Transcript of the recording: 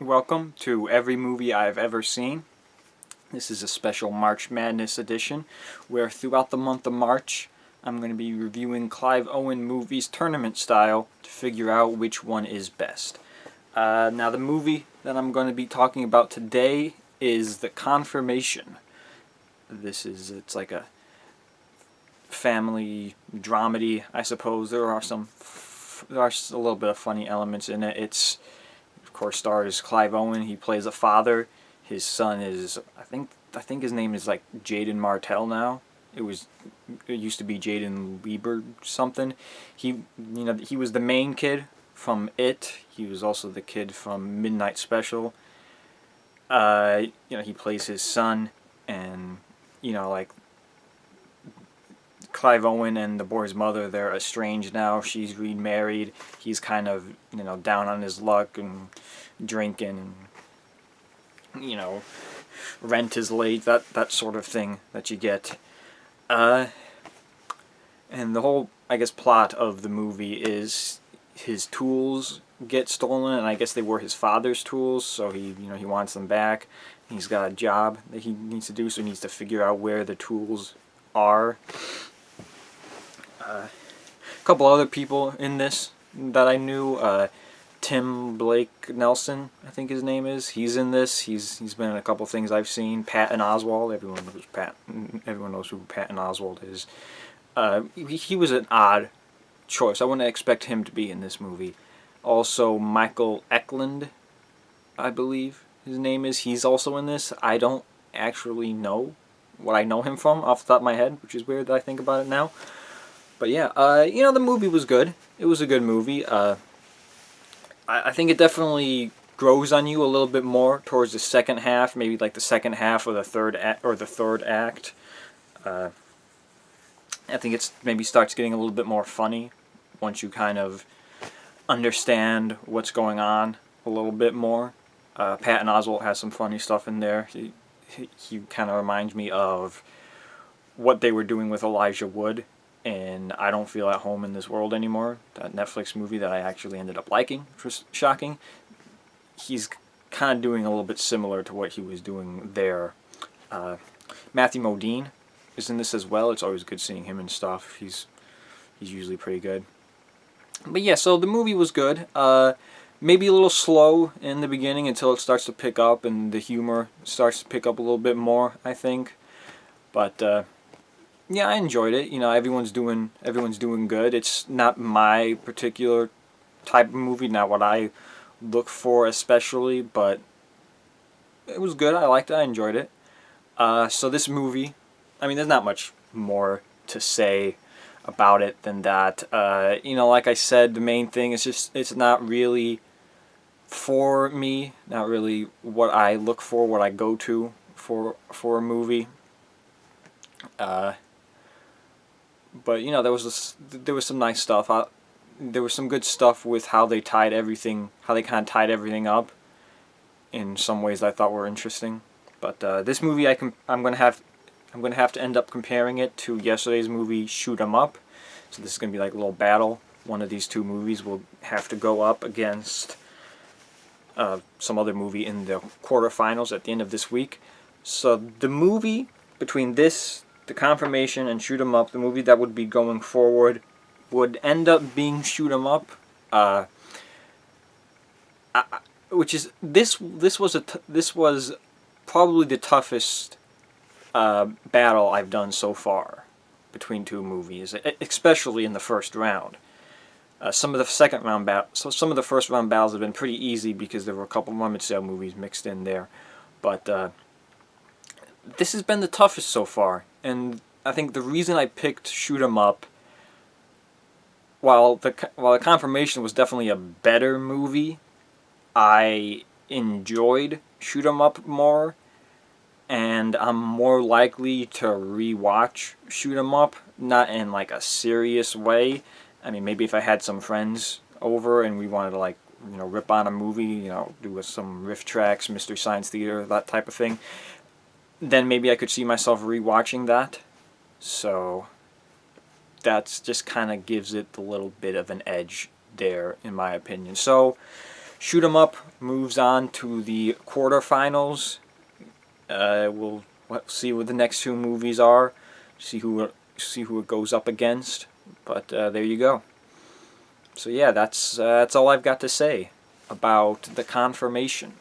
Welcome to Every Movie I've Ever Seen. This is a special March Madness edition where throughout the month of March I'm going to be reviewing Clive Owen movies tournament style to figure out which one is best. Now the movie that I'm going to be talking about today is The Confirmation. It's like a family dramedy, I suppose. There are a little bit of funny elements in it. It's of course stars Clive Owen. He plays a father. His son is I think his name is like Jaden Martell now. It used to be Jaden Lieber something. He was the main kid from It. He was also the kid from Midnight Special. He plays his son, and like Clive Owen and the boy's mother, they're estranged now. She's remarried. He's kind of, down on his luck and drinking and, rent is late, that sort of thing that you get. And the whole, I guess, plot of the movie is his tools get stolen, and I guess they were his father's tools, so he wants them back. He's got a job that he needs to do, so he needs to figure out where the tools are. A couple other people in this that I knew. Tim Blake Nelson, I think his name is. He's in this. He's been in a couple things I've seen. Patton Oswalt. Everyone knows who Patton Oswalt is. He was an odd choice. I wouldn't expect him to be in this movie. Also, Michael Eklund, I believe his name is. He's also in this. I don't actually know what I know him from off the top of my head, which is weird that I think about it now. But yeah, the movie was good. It was a good movie. I think it definitely grows on you a little bit more towards the second half, maybe like the second half of the third act. I think it's maybe starts getting a little bit more funny once you kind of understand what's going on a little bit more. Patton Oswalt has some funny stuff in there. He kind of reminds me of what they were doing with Elijah Wood and I Don't Feel at Home in This World Anymore, that Netflix movie that I actually ended up liking, which was shocking. He's kind of doing a little bit similar to what he was doing there. Matthew Modine is in this as well. It's always good seeing him and stuff. He's usually pretty good. But yeah, so the movie was good. Maybe a little slow in the beginning until it starts to pick up and the humor starts to pick up a little bit more, I think. But yeah, I enjoyed it. Everyone's doing good. It's not my particular type of movie, not what I look for especially, but it was good. I liked it. I enjoyed it. So this movie, there's not much more to say about it than that. Like I said, the main thing is just it's not really for me, not really what I look for, what I go to for a movie. But there was some nice stuff. There was some good stuff with how they kind of tied everything up. In some ways, I thought were interesting. But this movie, I'm gonna have to end up comparing it to yesterday's movie, Shoot 'Em Up. So this is gonna be like a little battle. One of these two movies will have to go up against some other movie in the quarterfinals at the end of this week. So the movie between this, The Confirmation, and Shoot 'Em Up, the movie that would be going forward would end up being Shoot 'Em Up, which is this was probably the toughest battle I've done so far between two movies, especially in the first round. Some of the first round battles have been pretty easy because there were a couple Muppet Sale movies mixed in there, but this has been the toughest so far. And I think the reason I picked Shoot 'Em Up, while the Confirmation was definitely a better movie, I enjoyed Shoot 'Em Up more, and I'm more likely to rewatch Shoot 'Em Up, not in like a serious way. Maybe if I had some friends over and we wanted to rip on a movie, do some riff tracks, Mystery Science Theater, that type of thing, then maybe I could see myself rewatching that. So that's just kind of gives it a little bit of an edge there, in my opinion. So Shoot 'em Up moves on to the quarterfinals. We'll see what the next two movies are. See who it goes up against. But there you go. So yeah, that's all I've got to say about The Confirmation.